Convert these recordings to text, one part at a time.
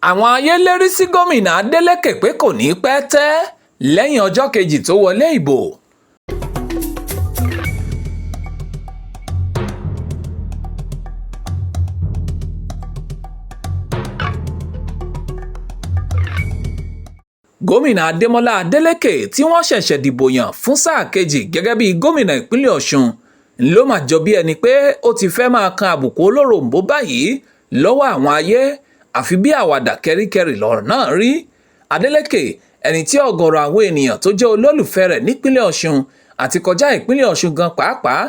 Àwọn ayé lérí sí gómìnà Adeleke pé kò ní pẹ́ tẹ́ lẹ́yìn ọjọ́ kejì tó wọlé ìbò. Gómìnà Ademola Adeleke tí wọ́n ṣẹ̀ṣẹ̀ dìbò yàn fún sáà kejì gẹ́gẹ́ bí gómìnà ìpínlẹ̀ Ọ̀ṣun ló máa jọ bí ẹni pé ó ti fẹ́ máa kan àbùkù olóròǹbó báyìí lọ́wọ́ àwọn ayé, àfi bí àwàdà kẹ́ríkẹ́rì lọ̀rọ̀ náà rí. Adeleke, ẹni tí ọ̀gọ̀rọ̀ àwọn ènìyàn tó jẹ́ olólùfẹ́ rẹ̀ nípínlẹ̀ Ọ̀ṣun àti kọjá ìpínlẹ̀ Ọ̀ṣun gan pàápàá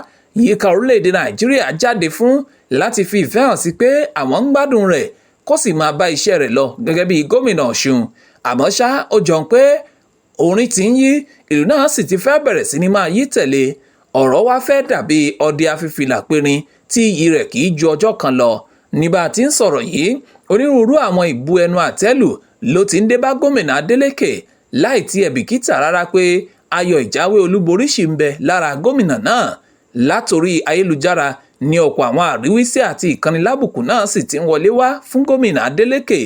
yíká orílẹ̀-èdè Nàìjíríà jáde fún láti fi ìfẹ́ hàn sí pé àwọn ń gbádùn rẹ̀ kó sì máa bá iṣẹ́ rẹ̀ lọ gẹ́gẹ́ bí gómìnà Ọ̀ṣun. Àmọ́ ṣá, ó jọ pé orin ti ń yí, ìlú náà sì ti fẹ́ bẹ̀rẹ̀ sí ní máa yí tẹ̀lé. Ọ̀rọ̀ wá fẹ́ dàbí ọdẹ afífìlà périn tí iyì rẹ̀ kì í ju ọjọ́ kan lọ. Ní bá a ti ń sọ̀rọ̀ yìí, onírúurú àwọn ìbu ẹnu àtẹ́lù ló ti ń dé bá gómìnà Adeleke láì tiẹ̀ bìkítà rárá pé ayọ̀ ìjáwé olúborí ṣì ń bẹ lára gómìnà náà. Látòrí ayélujára ní ọ̀pọ̀ àwọn àríwísí àti ìkànnìlábùkù náà sì ti ń wọlé wá fún gómìnà Adeleke.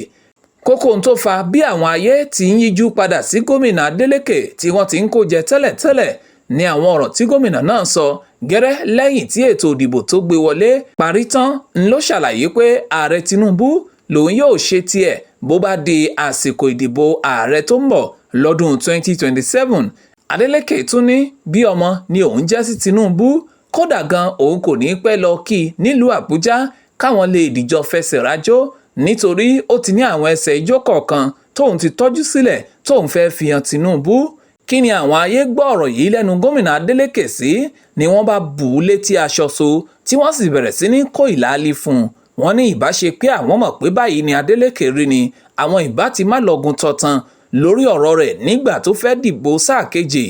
Kókó ohun tó fa bí àwọn ayé ti ń yíjú padà sí gómìnà Adeleke tí wọ́n ti ń kó jẹ tẹ́lẹ̀tẹ́lẹ̀ ní àwọn ọ̀rọ̀ tí gómìnà náà sọ gẹ́rẹ́ lẹ́yìn tí ètò ìdìbò tó gbé wọlé parí tán ló ṣàlàyé pé ààrẹ Tinubu lòun yóò ṣe tiẹ̀ bó bá di àsìkò ìdìbò ààrẹ tó ń bọ̀ lọ́dún 2027. Adeleke tún ní bí ọmọ ni òun jẹ́ sí Tinubu, kódà gan òun kò ní pẹ́ lọ kí nílùú Àbújá káwọn lè dìjọ fẹsẹ̀ rájò nítorí ó ti ní àwọn ẹsẹ̀ ijó kọ̀ọ̀kan tóun ti tọ́jú sílẹ̀ tóun fẹ́ fi hàn Tinubu. Kí ni àwọn ayé gbọ́ ọ̀rọ̀ yìí lẹ́nu gómìnà Adeleke sí ni wọ́n bá bù ú létí aṣọ so tí wọ́n sì bẹ̀rẹ̀ sí ní kó ìlàlí fún un. Wọ́n ní ìbá ṣe pé àwọn mọ̀ pé báyìí ni Adeleke rí ni àwọn ìbá ti má lọ́gun tọ̀tàn lórí ọ̀rọ̀ rẹ̀ nígbà tó fẹ́ dìbò sáà kejì.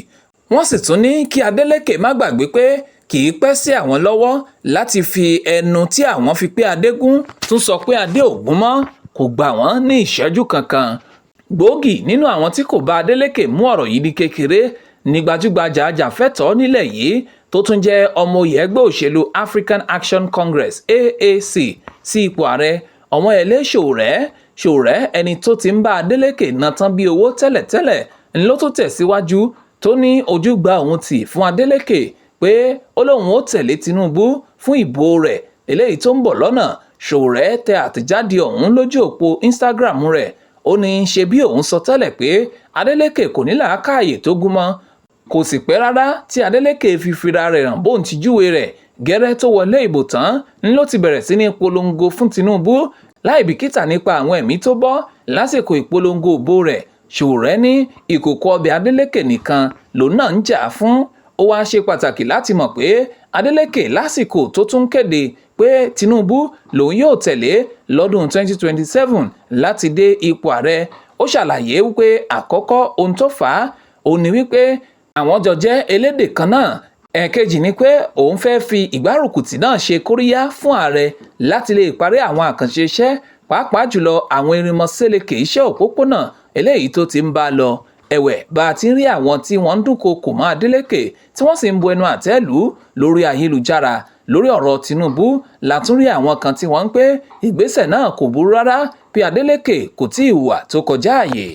Wọ́n sì tún ní kí Adeleke má gbàgbé pé kì í pẹ́ sí àwọn lọ́wọ́ láti fi ẹnu tí àwọn fi pé adégún tún sọ pé adé ògún mọ́, kò gbà wọ́n ní ìṣẹ́jú kankan. Gbòógì nínú àwọn tí kò bá Adeleke mú ọ̀rọ̀ yìí di kékeré ní gbajúgbajà ajàfẹ́tọ̀ọ́ nílẹ̀ yìí tó tún jẹ́ ọmọ oyè ẹgbẹ́ òṣèlú African Action Congress AAC sí ipò ààrẹ Ọmọyẹlé Sowore, ẹni tó ti ń bá Adeleke ná tán bí owó tẹ́lẹ̀tẹ́lẹ̀ ló tó tẹ̀síwájú tó ní ojú gba òun tì fún Adeleke pé ó lóun ó tẹ̀lé Tinubu fún ìbò rẹ̀ eléyìí tó ń bọ̀ lọ́nà. Sowore tẹ àtẹ̀jáde ọ̀hún lójú òpó Instagram rẹ̀. Ó ní ṣe bí òun sọ tẹ́lẹ̀ pé Adeleke kò ní làákàyè tó gúnmọ́. Kò sì pẹ́ rárá tí Adeleke fi fira rẹ̀ hàn bóun ti júwe rẹ̀ gẹ́rẹ́ tó wọlé ìbò tán ló ti bẹ̀rẹ̀ sí ní polongo fún Tinubu láì bìkítà nípa àwọn ẹ̀mí tó bọ́ lásìkò ìpolongo òbò rẹ̀. Sowore ní ìkòkò ọbẹ̀ Adeleke nìkan lòun náà ń jà fún. Ó wá ṣe pàtàkì láti mọ̀ pé Adeleke lásìkò tó tún kéde pé Tinubu lòun yóò tẹ̀lé lọ́dún 2027 láti dé ipò ààrẹ. Ó ṣàlàyé wípé àkọ́kọ́ ohun tó fà á òun ni wípé àwọn jọ jẹ́ elédè kan náà. Ẹ̀kejì ni pé òun fẹ́ fi ìgbárùkùtì náà ṣe kóríyá fún ààrẹ láti lè parí àwọn àkànṣe iṣẹ́ pàápàá jùlọ àwọn irinmọ̀sẹ́lẹ̀kẹ̀ iṣẹ́ òpópónà eléyìí tó ti ń bá lọ. Ẹ̀wẹ̀ bá a ti ń rí àwọn tí wọ́n ń dúnkokò mọ́ Adeleke tí wọ́n sì ń bu ẹnu àtẹ́ lù ú lórí ayélujára lórí ọ̀rọ̀ Tinubu, látún rí àwọn kan tí wọ́n ń pé ìgbésẹ̀ náà kò burú rárá bí Adeleke kò tí ì hùwà tó kọjá àyè.